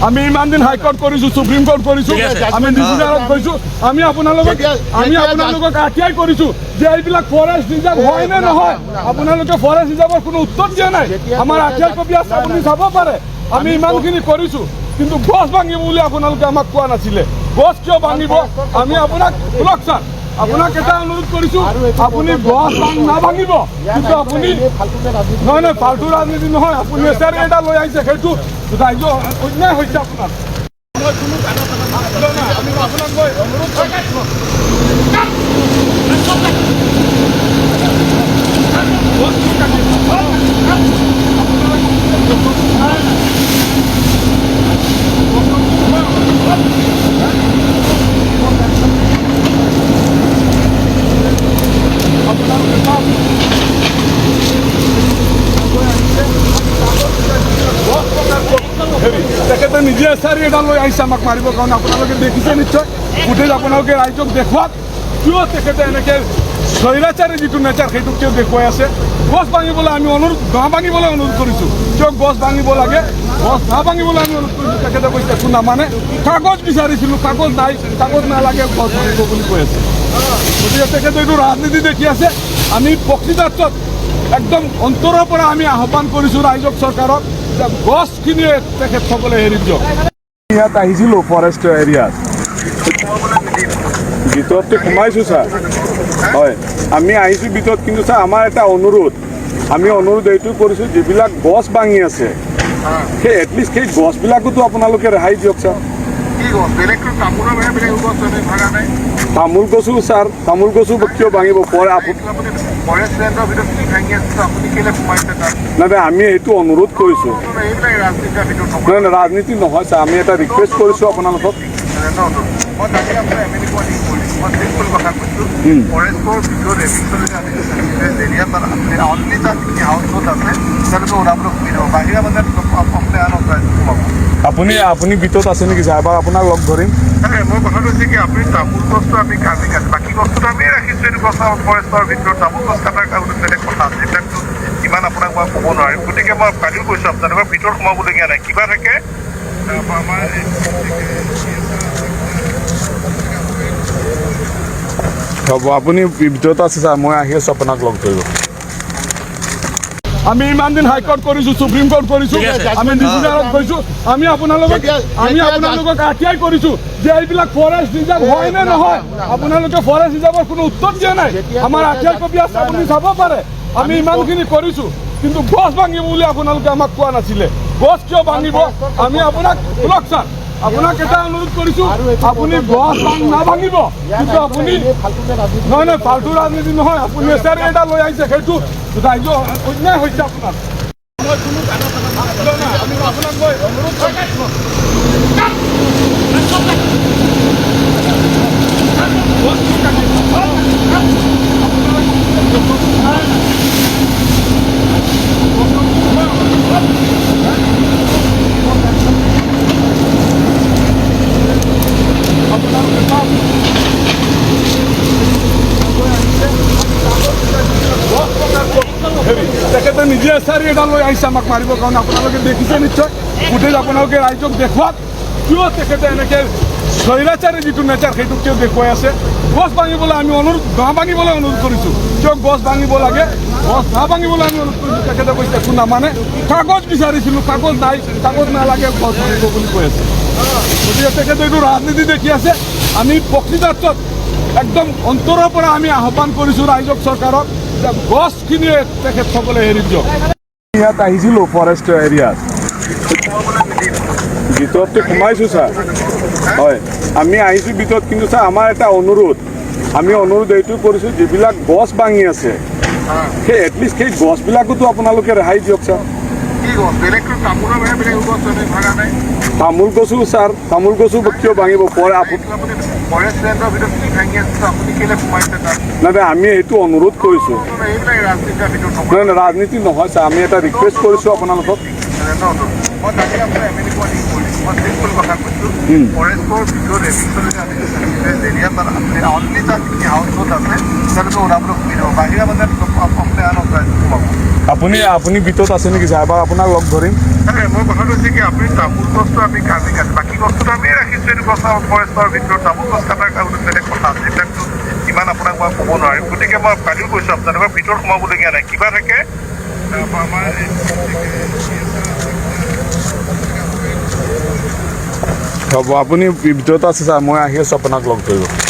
আমি ইমান দিন হাইকোৰ্ট কৰিছোঁ, সুপ্ৰিম কোৰ্ট কৰিছোঁ, আমি ডিভিজনত গৈছোঁ, আমি আপোনালোকক আঠিয়াই কৰিছোঁ যে এইবিলাক ফৰেষ্ট ৰিজাৰ্ভ হয় নে নহয়। আপোনালোকে ফৰেষ্ট ৰিজাৰ্ভৰ কোনো উত্তৰ দিয়া নাই। আমাৰ আঠিয়াৰ কপি আছে, আপুনি চাব পাৰে। আমি ইমানখিনি কৰিছোঁ, কিন্তু গছ ভাঙিব বুলি আপোনালোকে আমাক কোৱা নাছিলে। গছ কিয় ভাঙিব? আমি আপোনাক শুনক ছাৰ, আপোনাক এটা অনুৰোধ কৰিছোঁ, আপুনি গছ নাভাঙিব, কিন্তু আপুনি নহয় নহয় ফাল্টু ৰাজনীতি নহয়। আপুনি এছাৰি এটা লৈ আহিছে, সেইটো ৰাজ্য অন্যায় হৈছে আপোনাৰ। মই কোনো আমি আপোনাক মই অনুৰোধ কৰিছোঁ, তেখেতে নিজে এছাৰি এটা লৈ আহিছে আমাক মাৰিবৰ কাৰণে। আপোনালোকে দেখিছে নিশ্চয়, ফুটেজ আপোনালোকে ৰাইজক দেখুৱাওক কিয় তেখেতে এনেকৈ স্বৈৰাচাৰী যিটো নেচাৰ সেইটো কিয় দেখুৱাই আছে। গছ ভাঙিবলৈ আমি ভাঙিবলৈ অনুৰোধ কৰিছোঁ, কিয় গছ ভাঙিব লাগে, গছ নাভাঙিবলৈ আমি অনুৰোধ কৰিছোঁ। তেখেতে কৈছে একো নামানে। কাগজ বিচাৰিছিলোঁ, কাগজ নাই, কাগজ নালাগে, গছ ভাঙিব বুলি কৈ আছে। গতিকে তেখেতে এইটো ৰাজনীতি দেখি আছে। আমি প্ৰকৃতাৰ্থত একদম অন্তৰৰ পৰা আমি আহ্বান কৰিছোঁ ৰাইজক, চৰকাৰক, যে গছখিনিয়ে তেখেতসকলে হেৰি দিয়ক। ইয়াত আহিছিলোঁ ফৰেষ্ট এৰিয়াত, ভিতৰতে সোমাইছোঁ ছাৰ। হয়, আমি আহিছোঁ ভিতৰত, কিন্তু ছাৰ আমাৰ এটা অনুৰোধ, আমি অনুৰোধ এইটো কৰিছোঁ, যিবিলাক গছ ভাঙি আছে সেই এটলিষ্ট সেই গছবিলাকোতো আপোনালোকে ৰেহাই দিয়ক ছাৰ। তামোল গছো ছাৰ, তামোল গছো কিয় ভাঙিব? নাই আমি এইটো অনুৰোধ কৰিছোঁ। নাই নাই ৰাজনীতি নহয় ছাৰ, আমি এটা ৰিকুৱেষ্ট কৰিছোঁ আপোনালোকক। আপুনি ভিতৰত আছে নেকি ছাৰ? এবাৰ আপোনাক লগ ধৰিম। মই কথাটো হৈছে কি, আপুনি তামোল গছটো আমি কাটি বাকী গছটো আমি ৰাখিছোঁ। এইটো গছ ফৰেষ্টৰ ভিতৰত তামোল গছ কটাৰ বেলেগ কথা আছে, এইবিলাকতো ইমান আপোনাক মই ক'ব নোৱাৰিম। গতিকে মই কালিও কৈছোঁ আপোনালোকৰ ভিতৰত সোমাবলগীয়া নাই। কিবা থাকে আমাৰ হ'ব, আপুনি ভিতৰত আছে ছাৰ, মই আহি আছোঁ আপোনাক লগ ধৰিব। আমি ইমান দিন হাইকোৰ্ট কৰিছোঁ, সুপ্ৰিম কোৰ্ট কৰিছোঁ, আমি ডিভিজনত গৈছোঁ, আমি আপোনালোকক আঠিয়াই কৰিছোঁ যে এইবিলাক ফৰেষ্ট ৰিজাৰ্ভ হয় নে নহয়। আপোনালোকে ফৰেষ্ট ৰিজাৰ্ভৰ কোনো উত্তৰ দিয়া নাই। আমাৰ আঠিয়াৰ কপি আছে, আপুনি চাব পাৰে। আমি ইমানখিনি কৰিছোঁ, কিন্তু গছ ভাঙিব বুলি আপোনালোকে আমাক কোৱা নাছিলে। গছ কিয় ভাঙিব? আমি আপোনাক শুনক ছাৰ, আপোনাক এটা অনুৰোধ কৰিছোঁ, আপুনি গছ নাভাঙিব, কিন্তু আপুনি নহয় নহয় ফাল্টু ৰাজনীতি নহয়। আপুনি এছাৰি এটা লৈ আহিছে, সেইটো ৰাজ্য অন্যায় হৈছে আপোনাৰ। মই কোনো আমি আপোনাক মই অনুৰোধ কৰিছোঁ, তেখেতে নিজে এছাৰি এটা লৈ আহিছে আমাক মাৰিবৰ কাৰণে। আপোনালোকে দেখিছে নিশ্চয়, ফুটেজ আপোনালোকে ৰাইজক দেখুৱাওক কিয় তেখেতে এনেকৈ স্বৈৰাচাৰী যিটো নেচাৰ সেইটো কিয় দেখুৱাই আছে। গছ ভাঙিবলৈ আমি ভাঙিবলৈ অনুৰোধ কৰিছোঁ, কিয় গছ ভাঙিব লাগে, গছ নাভাঙিবলৈ আমি অনুৰোধ কৰিছোঁ। তেখেতে কৈছে একো নামানে। কাগজ বিচাৰিছিলোঁ, কাগজ নাই, কাগজ নালাগে, গছ ভাঙিব বুলি কৈ আছে। গতিকে তেখেতে এইটো ৰাজনীতি দেখি আছে। আমি প্ৰকৃতাৰ্থত একদম অন্তৰৰ পৰা আমি আহ্বান কৰিছোঁ ৰাইজক, চৰকাৰক, যে গছখিনিয়ে তেখেতসকলে হেৰি দিয়ক। ইয়াত আহিছিলোঁ ফৰেষ্ট এৰিয়াত, ভিতৰতে সোমাইছোঁ ছাৰ। হয়, আমি আহিছোঁ ভিতৰত, কিন্তু ছাৰ আমাৰ এটা অনুৰোধ, আমি অনুৰোধ এইটো কৰিছোঁ, যিবিলাক গছ ভাঙি আছে সেই এটলিষ্ট সেই গছবিলাকোতো আপোনালোকে ৰেহাই দিয়ক ছাৰ। তামোল গছো ছাৰ, তামোল গছো কিয় ভাঙিব? নাই নাই আমি এইটো অনুৰোধ কৰিছোঁ। নাই নাই ৰাজনীতি নহয় ছাৰ, আমি এটা ৰিকুৱেষ্ট কৰিছোঁ আপোনালোকক। মই তাকে আপোনাৰ কথা কৈছোঁ, ফৰেষ্টৰ ভিতৰত এৰিয়াত অনলি তাত হাউচ আছে, তেওঁলোকে ওলাবলৈ সুবিধা হ'ব। বাহিৰা মানে আপুনি ভিতৰত আছে নেকি ছাৰ? এবাৰ আপোনাক লগ ধৰিম। মই কথাটো হৈছে কি আপুনি তামোল গছটো আমি কাটি বাকী গছটো আমি ৰাখিছোঁ। এইটো গছ ফৰেষ্টৰ ভিতৰত তামোল গছ কটাৰ কাৰণে বেলেগ কথা আছে। এইবিলাকতো ইমান আপোনাক মই ক'ব নোৱাৰিম। গতিকে মই কালিও কৈছোঁ আপোনালোকৰ ভিতৰত সোমাবলগীয়া নাই। কিবা থাকে আমাৰ হ'ব, আপুনি ভিতৰত আছে ছাৰ, মই আহি আছোঁ আপোনাক লগ ধৰিব।